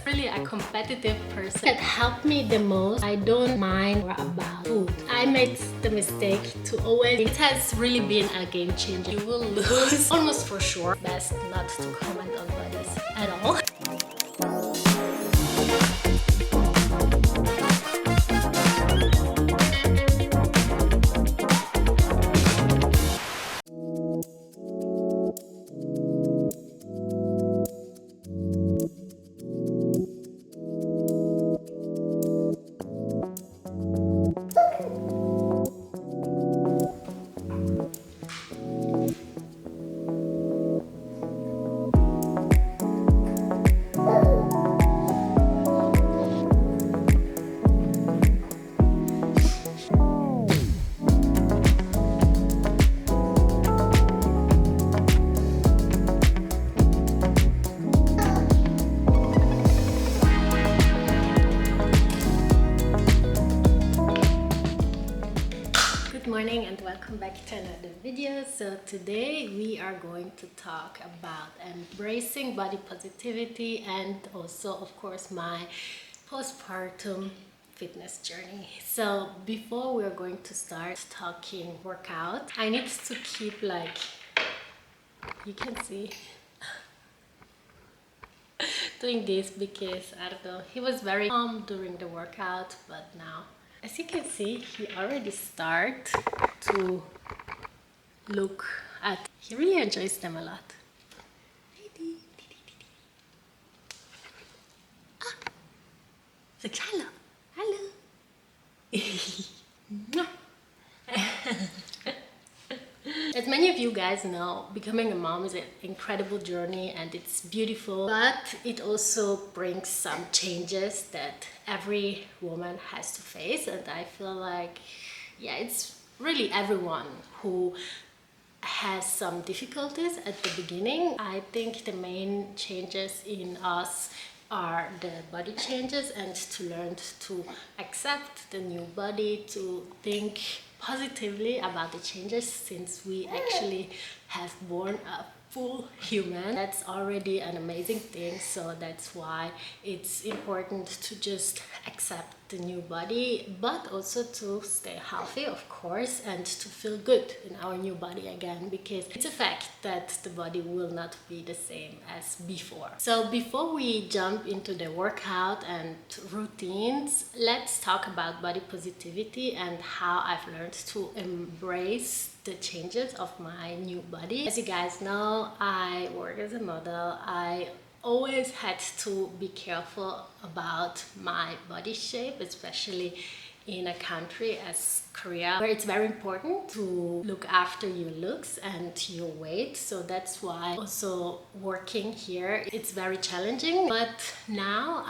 really a competitive person. That helped me the most. I don't mind more about food. I made the mistake to always, it has really been a game changer. You will lose almost for sure. Best not to comment on bodies at all. And welcome back to another video. So today we are going to talk about embracing body positivity and also of course my postpartum fitness journey. So before we are going to start talking workout, I need to keep, like you can see, doing this because I don't know, he was very calm during the workout, but now as you can see, he already start to look at, he really enjoys them a lot. Ah, like, hello, hello. As many of you guys know, becoming a mom is an incredible journey and it's beautiful, but it also brings some changes that every woman has to face. And I feel like, yeah, it's really everyone who has some difficulties at the beginning. I think the main changes in us are the body changes and to learn to accept the new body, to think positively about the changes, since we actually have born a full human. That's already an amazing thing. So that's why it's important to just accept the new body, but also to stay healthy, of course, and to feel good in our new body again, because it's a fact that the body will not be the same as before. So before we jump into the workout and routines, let's talk about body positivity and how I've learned to embrace the changes of my new body. As you guys know, I work as a model. I always had to be careful about my body shape, especially in a country as Korea, where it's very important to look after your looks and your weight. So that's why also working here, it's very challenging. But now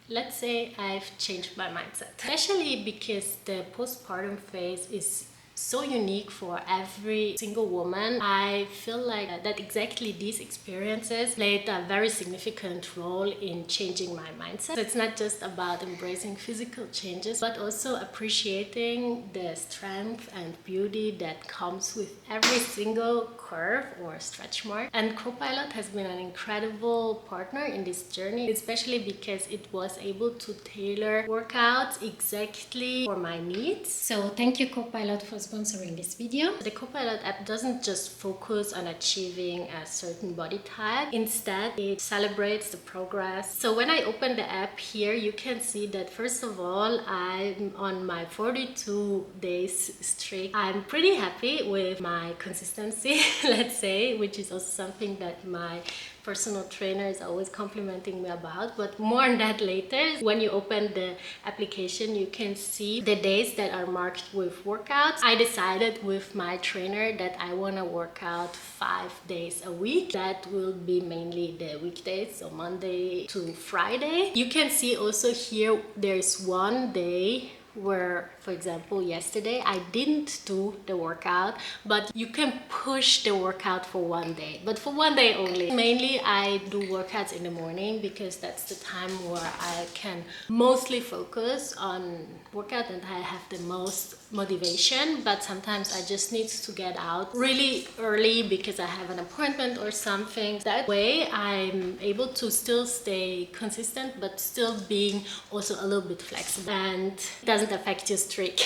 let's say I've changed my mindset, especially because the postpartum phase is so unique for every single woman. I feel like that exactly these experiences played a very significant role in changing my mindset. So it's not just about embracing physical changes, but also appreciating the strength and beauty that comes with every single curve or stretch mark. And CoPilot has been an incredible partner in this journey, especially because it was able to tailor workouts exactly for my needs. So thank you, CoPilot, for sponsoring this video. The CoPilot app doesn't just focus on achieving a certain body type. Instead, it celebrates the progress. So when I open the app here, you can see that first of all, I'm on my 42 days streak. I'm pretty happy with my consistency, let's say, which is also something that my personal trainer is always complimenting me about, but more on that later. When you open the application, you can see the days that are marked with workouts. I decided with my trainer that I want to work out 5 days a week. That will be mainly the weekdays, so Monday to Friday. You can see also here there's one day where, for example, yesterday I didn't do the workout, but you can push the workout for one day, but for one day only. Mainly I do workouts in the morning because that's the time where I can mostly focus on workout and I have the most motivation. But sometimes I just need to get out really early because I have an appointment or something. That way I'm able to still stay consistent but still being also a little bit flexible, and it doesn't affect your streak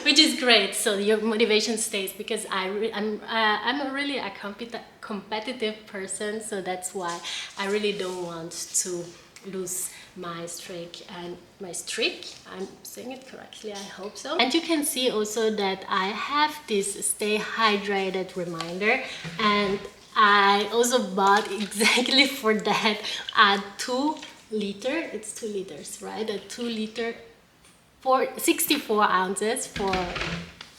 which is great, so your motivation stays, because I'm a really competitive person, so that's why I really don't want to lose my streak. And my streak, I'm saying it correctly, I hope so. And you can see also that I have this stay hydrated reminder, and I also bought exactly for that a 2-liter, it's 2 liters, right? A 2-liter for 64 ounces for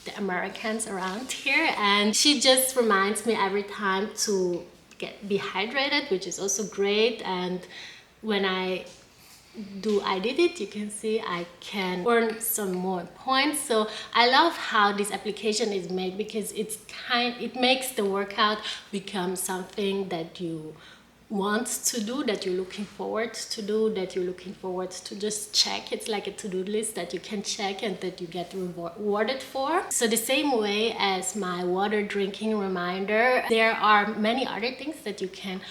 the Americans around here, and she just reminds me every time to be hydrated, which is also great. And when I did it, you can see I can earn some more points. So I love how this application is made, because it makes the workout become something that you want to do, that you're looking forward to do, that you're looking forward to just check. It's like a to-do list that you can check and that you get rewarded for. So the same way as my water drinking reminder, there are many other things that you can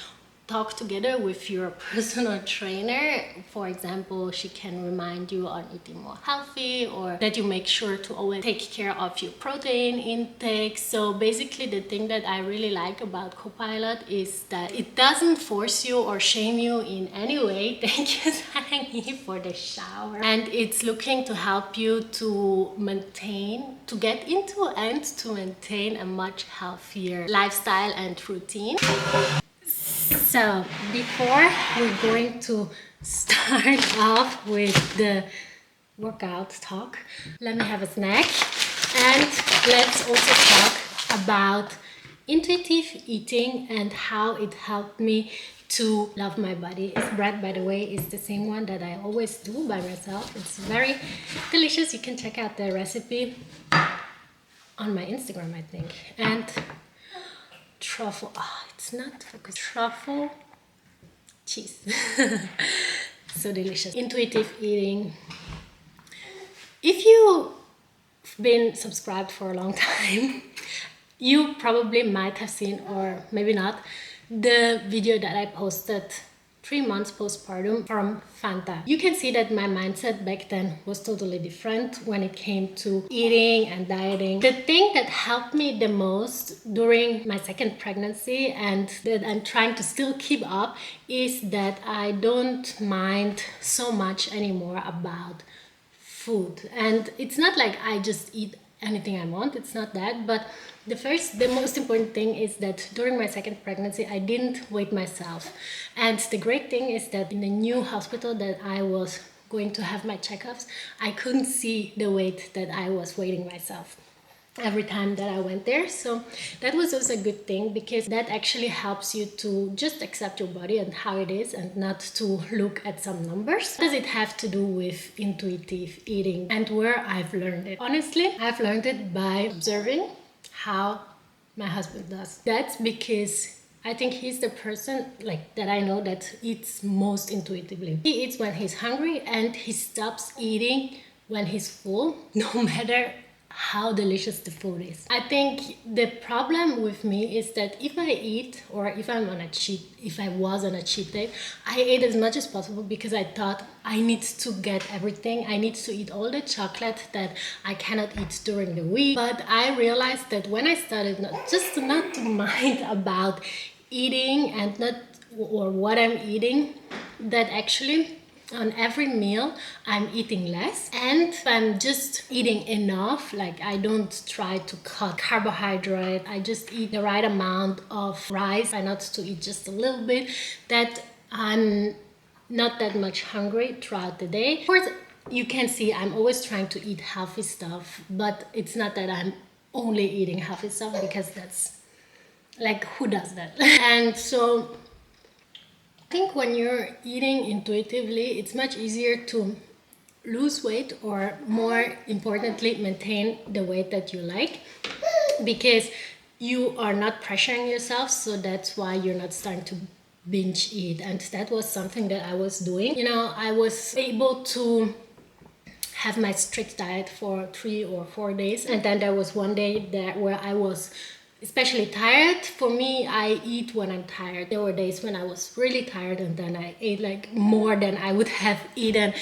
talk together with your personal trainer. For example, she can remind you on eating more healthy, or that you make sure to always take care of your protein intake. So basically the thing that I really like about CoPilot is that it doesn't force you or shame you in any way. Thank you, Sangi, for the shower. And it's looking to help you to get into and to maintain a much healthier lifestyle and routine. So before we're going to start off with the workout talk, let me have a snack, and let's also talk about intuitive eating and how it helped me to love my body. This bread, by the way, is the same one that I always do by myself. It's very delicious. You can check out the recipe on my Instagram, I think. And truffle, it's not focused. Truffle cheese. So delicious. Intuitive eating. If you've been subscribed for a long time, you probably might have seen, or maybe not, the video that I posted 3 months postpartum from Fanta. You can see that my mindset back then was totally different when it came to eating and dieting. The thing that helped me the most during my second pregnancy, and that I'm trying to still keep up, is that I don't mind so much anymore about food. And it's not like I just eat anything I want, it's not that, but the most important thing is that during my second pregnancy I didn't weigh myself. And the great thing is that in the new hospital that I was going to have my checkups, I couldn't see the weight that I was weighing myself every time that I went there. So that was also a good thing, because that actually helps you to just accept your body and how it is, and not to look at some numbers. What does it have to do with intuitive eating and where I've learned it? Honestly, I've learned it by observing how my husband does. That's because I think he's the person that I know that eats most intuitively. He eats when he's hungry, and he stops eating when he's full, no matter how delicious the food is. I think the problem with me is that if I eat, or if I was on a cheat day, I ate as much as possible because I thought I need to get everything. I need to eat all the chocolate that I cannot eat during the week. But I realized that when I started not to mind about eating and what I'm eating, that actually on every meal I'm eating less, and I'm just eating enough. I don't try to cut carbohydrate, I just eat the right amount of rice. I not to eat just a little bit, that I'm not that much hungry throughout the day. Of course, you can see I'm always trying to eat healthy stuff, but it's not that I'm only eating healthy stuff, because that's who does that? And so I think when you're eating intuitively, it's much easier to lose weight, or more importantly maintain the weight that you like, because you are not pressuring yourself. So that's why you're not starting to binge eat. And that was something that I was doing. I was able to have my strict diet for 3 or 4 days, and then there was one day that where I was especially tired. For me, I eat when I'm tired. There were days when I was really tired, and then I ate like more than I would have eaten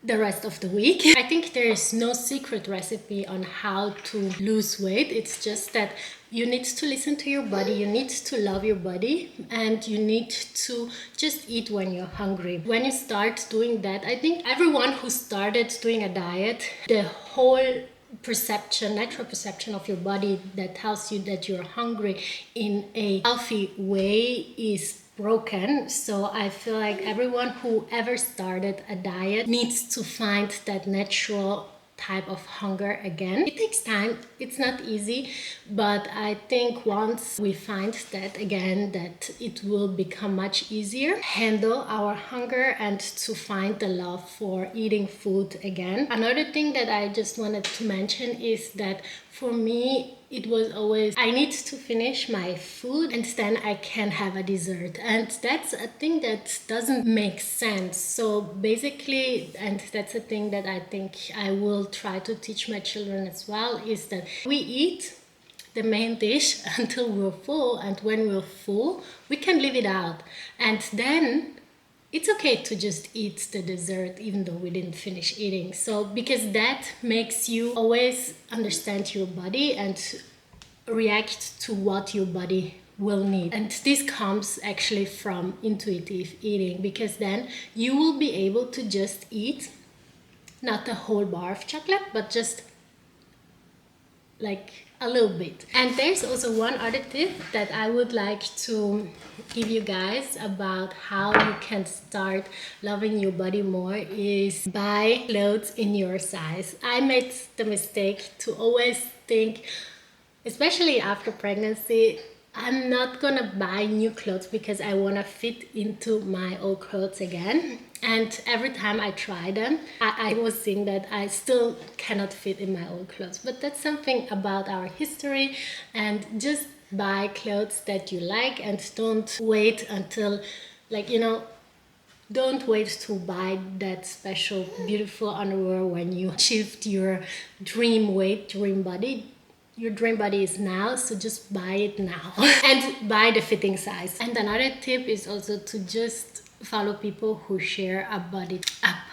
the rest of the week. I think there is no secret recipe on how to lose weight. It's just that you need to listen to your body, you need to love your body, and you need to just eat when you're hungry. When you start doing that, I think everyone who started doing a diet, the whole natural perception of your body that tells you that you're hungry in a healthy way is broken. So I feel like everyone who ever started a diet needs to find that natural type of hunger again. It takes time, it's not easy, but I think once we find that again, that it will become much easier handle our hunger and to find the love for eating food again. Another thing that I just wanted to mention is that for me, it was always, I need to finish my food and then I can have a dessert. And that's a thing that doesn't make sense. So basically, and that's a thing that I think I will try to teach my children as well, is that we eat the main dish until we're full, and when we're full, we can leave it out. And then it's okay to just eat the dessert even though we didn't finish eating. So because that makes you always understand your body and react to what your body will need. And this comes actually from intuitive eating, because then you will be able to just eat not a whole bar of chocolate, but just like a little bit. And there's also one other tip that I would like to give you guys about how you can start loving your body more, is buy clothes in your size. I made the mistake to always think, especially after pregnancy, I'm not gonna buy new clothes because I wanna fit into my old clothes again. And every time I try them, I was seeing that I still cannot fit in my old clothes. But that's something about our history, and just buy clothes that you like and don't wait until, don't wait to buy that special beautiful underwear when you achieved your dream weight, dream body. Your dream body is now, so just buy it now and buy the fitting size. And another tip is also to just follow people who share a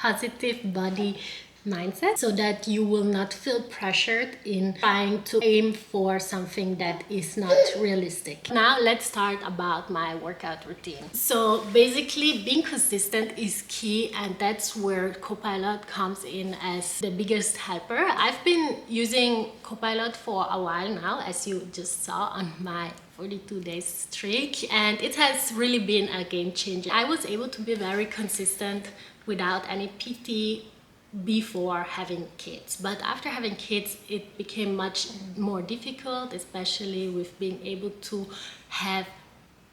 positive body mindset, so that you will not feel pressured in trying to aim for something that is not realistic. Now let's start about my workout routine. So basically, being consistent is key, and that's where CoPilot comes in as the biggest helper. I've been using CoPilot for a while now, as you just saw on my 42 days streak, and it has really been a game changer. I was able to be very consistent without any PT before having kids, but after having kids it became much more difficult, especially with being able to have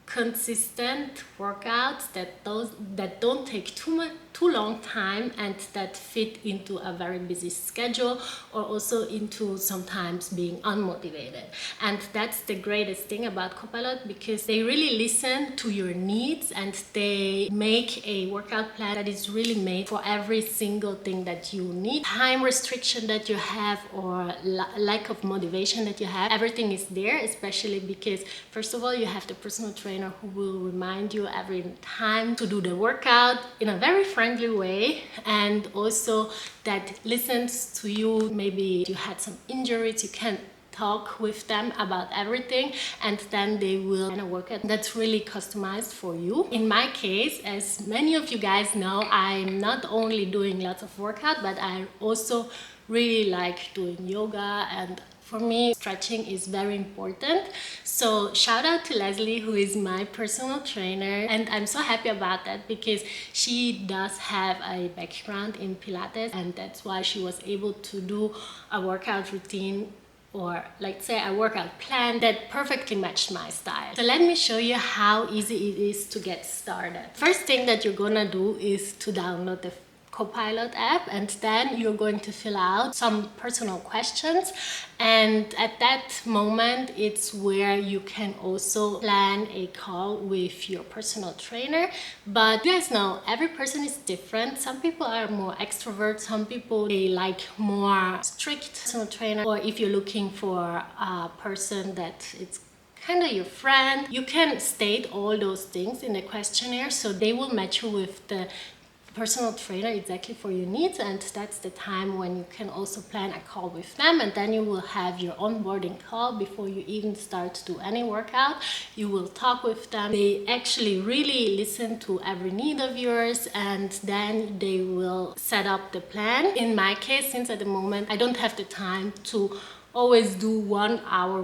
consistent workouts that don't take too long time and that fit into a very busy schedule, or also into sometimes being unmotivated. And that's the greatest thing about CoPilot, because they really listen to your needs and they make a workout plan that is really made for every single thing that you need. Time restriction that you have, or lack of motivation that you have, everything is there, especially because first of all you have the personal trainer who will remind you every time to do the workout in a very friendly way, and also that listens to you. Maybe you had some injuries, you can talk with them about everything, and then they will kind of work out that's really customized for you. In my case, as many of you guys know, I'm not only doing lots of workout, but I also really like doing yoga, and for me, stretching is very important. So shout out to Leslie, who is my personal trainer. And I'm so happy about that, because she does have a background in Pilates, and that's why she was able to do a workout routine, or let's say a workout plan that perfectly matched my style. So let me show you how easy it is to get started. First thing that you're gonna do is to download the CoPilot app, and then you're going to fill out some personal questions, and at that moment it's where you can also plan a call with your personal trainer. But you guys know every person is different. Some people are more extrovert, some people they like more strict personal trainer, or if you're looking for a person that it's kind of your friend, you can state all those things in the questionnaire, so they will match you with the personal trainer exactly for your needs. And that's the time when you can also plan a call with them, and then you will have your onboarding call before you even start to do any workout. You will talk with them, they actually really listen to every need of yours, and then they will set up the plan. In my case, since at the moment I don't have the time to always do 1 hour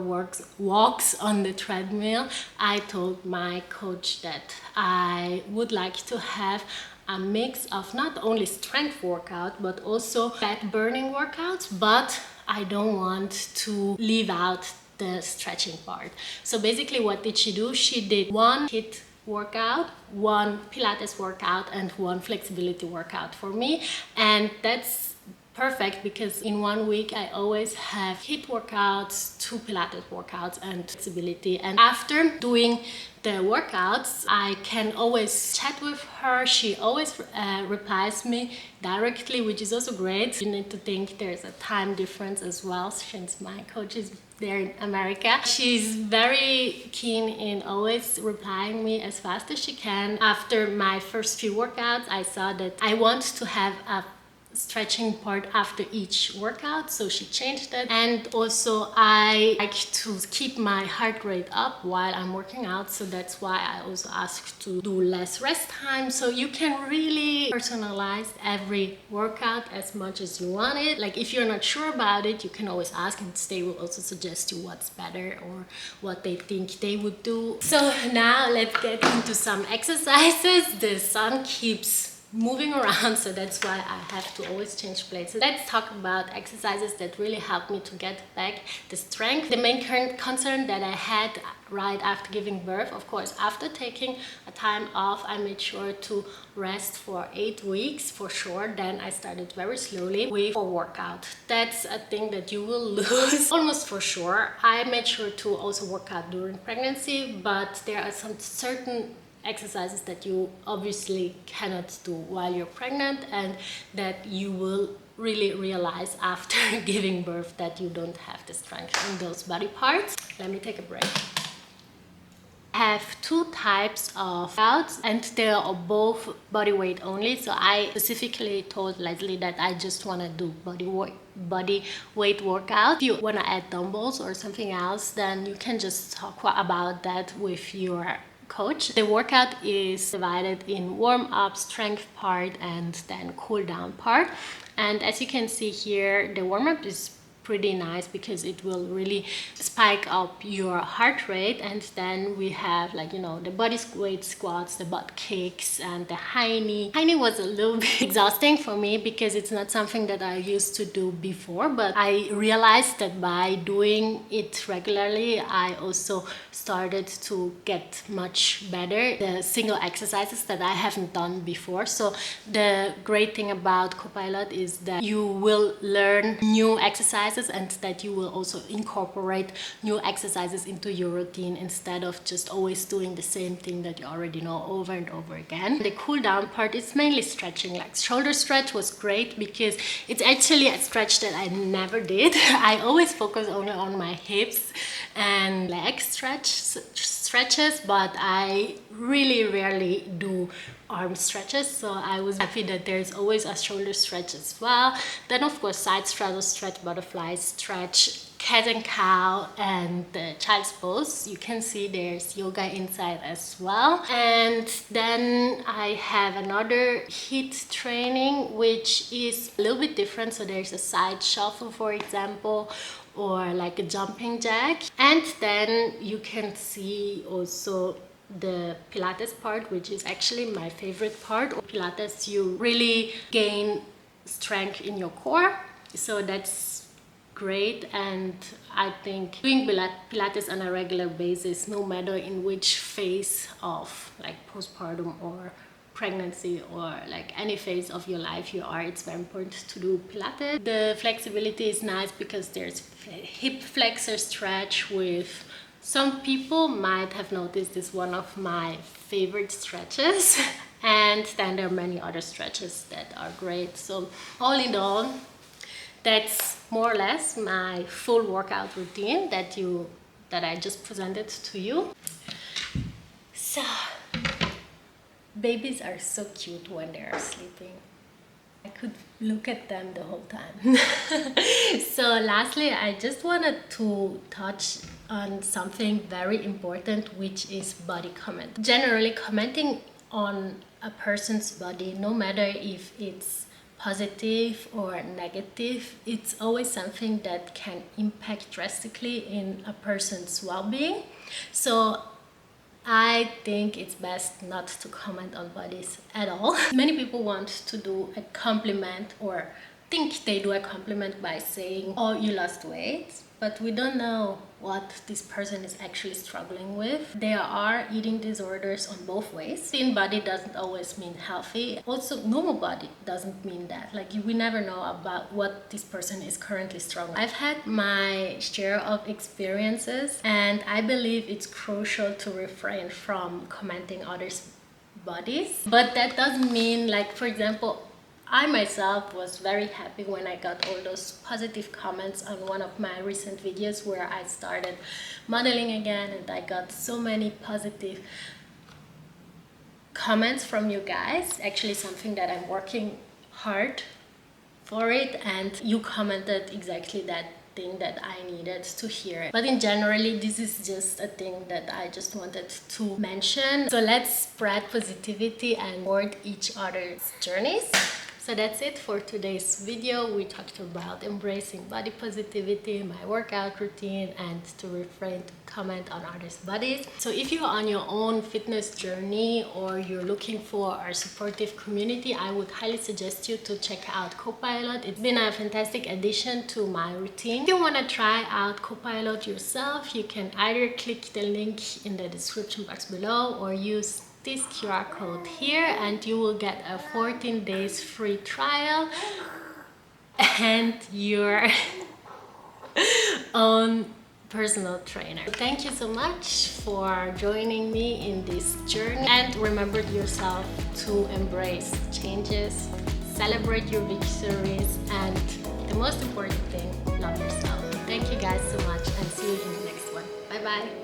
walks on the treadmill, I told my coach that I would like to have a mix of not only strength workout but also fat burning workouts, but I don't want to leave out the stretching part. So basically, what did she do? She did 1 HIIT workout, 1 Pilates workout, and 1 flexibility workout for me, and that's perfect because in 1 week I always have HIIT workouts, 2 Pilates workouts, and flexibility. And after doing the workouts, I can always chat with her. She always replies me directly, which is also great. You need to think there's a time difference as well, since my coach is there in America. She's very keen in always replying me as fast as she can. After my first few workouts, I saw that I want to have a stretching part after each workout, so she changed that. And also I like to keep my heart rate up while I'm working out, so that's why I also ask to do less rest time, so you can really personalize every workout as much as you want it. Like if you're not sure about it, you can always ask, and they will also suggest you what's better or what they think they would do. So now let's get into some exercises. The sun keeps moving around, so that's why I have to always change places. Let's talk about exercises that really help me to get back the strength. The main concern that I had right after giving birth, of course, after taking a time off, I made sure to rest for 8 weeks for sure. Then I started very slowly with a workout. That's a thing that you will lose almost for sure. I made sure to also work out during pregnancy, but there are some certain exercises that you obviously cannot do while you're pregnant, and that you will really realize after giving birth that you don't have the strength in those body parts. Let me take a break. I have 2 types of workouts, and they are both body weight only. So I specifically told Leslie that I just want to do body weight workout. If you want to add dumbbells or something else, then you can just talk about that with your coach. The workout is divided in warm-up, strength part, and then cool down part. And as you can see here, the warm-up is pretty nice because it will really spike up your heart rate. And then we have, like, you know, the body weight squats, the butt kicks, and the high knee. High knee was a little bit exhausting for me because it's not something that I used to do before, but I realized that by doing it regularly, I also started to get much better the single exercises that I haven't done before. So the great thing about CoPilot is that you will learn new exercises, and that you will also incorporate new exercises into your routine instead of just always doing the same thing that you already know over and over again. The cool down part is mainly stretching. Like shoulder stretch was great because it's actually a stretch that I never did. I always focus only on my hips and leg stretches, but I really rarely do arm stretches, so I was happy that there's always a shoulder stretch as well. Then of course side straddle stretch, butterfly stretch, cat and cow, and the child's pose. You can see there's yoga inside as well. And then I have another HIIT training which is a little bit different. So there's a side shuffle, for example, or like a jumping jack. And then you can see also the Pilates part, which is actually my favorite part. Pilates, you really gain strength in your core, so that's great. And I think doing Pilates on a regular basis, no matter in which phase of like postpartum or pregnancy or like any phase of your life you are, it's very important to do Pilates. The flexibility is nice because there's hip flexor stretch with some people might have noticed is one of my favorite stretches. And then there are many other stretches that are great. So all in all, that's more or less my full workout routine that I just presented to you. So babies are so cute when they are sleeping. I could look at them the whole time. So lastly, I just wanted to touch on something very important, which is body comment. Generally, commenting on a person's body, no matter if it's positive or negative, it's always something that can impact drastically in a person's well-being. So I think it's best not to comment on bodies at all. Many people want to do a compliment or think they do a compliment by saying, oh, you lost weight, but we don't know what this person is actually struggling with. There are eating disorders on both ways. Thin body doesn't always mean healthy. Also, normal body doesn't mean that. Like, we never know about what this person is currently struggling. I've had my share of experiences, and I believe it's crucial to refrain from commenting others' bodies. But that doesn't mean, like, for example, I myself was very happy when I got all those positive comments on one of my recent videos where I started modeling again, and I got so many positive comments from you guys. Actually, something that I'm working hard for it, and you commented exactly that thing that I needed to hear. But in generally, this is just a thing that I just wanted to mention. So let's spread positivity and support each other's journeys. So that's it for today's video. We talked about embracing body positivity, my workout routine, and to refrain to comment on others' bodies. So if you're on your own fitness journey or you're looking for a supportive community, I would highly suggest you to check out CoPilot. It's been a fantastic addition to my routine. If you want to try out CoPilot yourself, you can either click the link in the description box below or use this QR code here, and you will get a 14 days free trial and your own personal trainer. Thank you so much for joining me in this journey, and remember yourself to embrace changes, celebrate your victories, and the most important thing, love yourself. Thank you guys so much, and see you in the next one. Bye bye.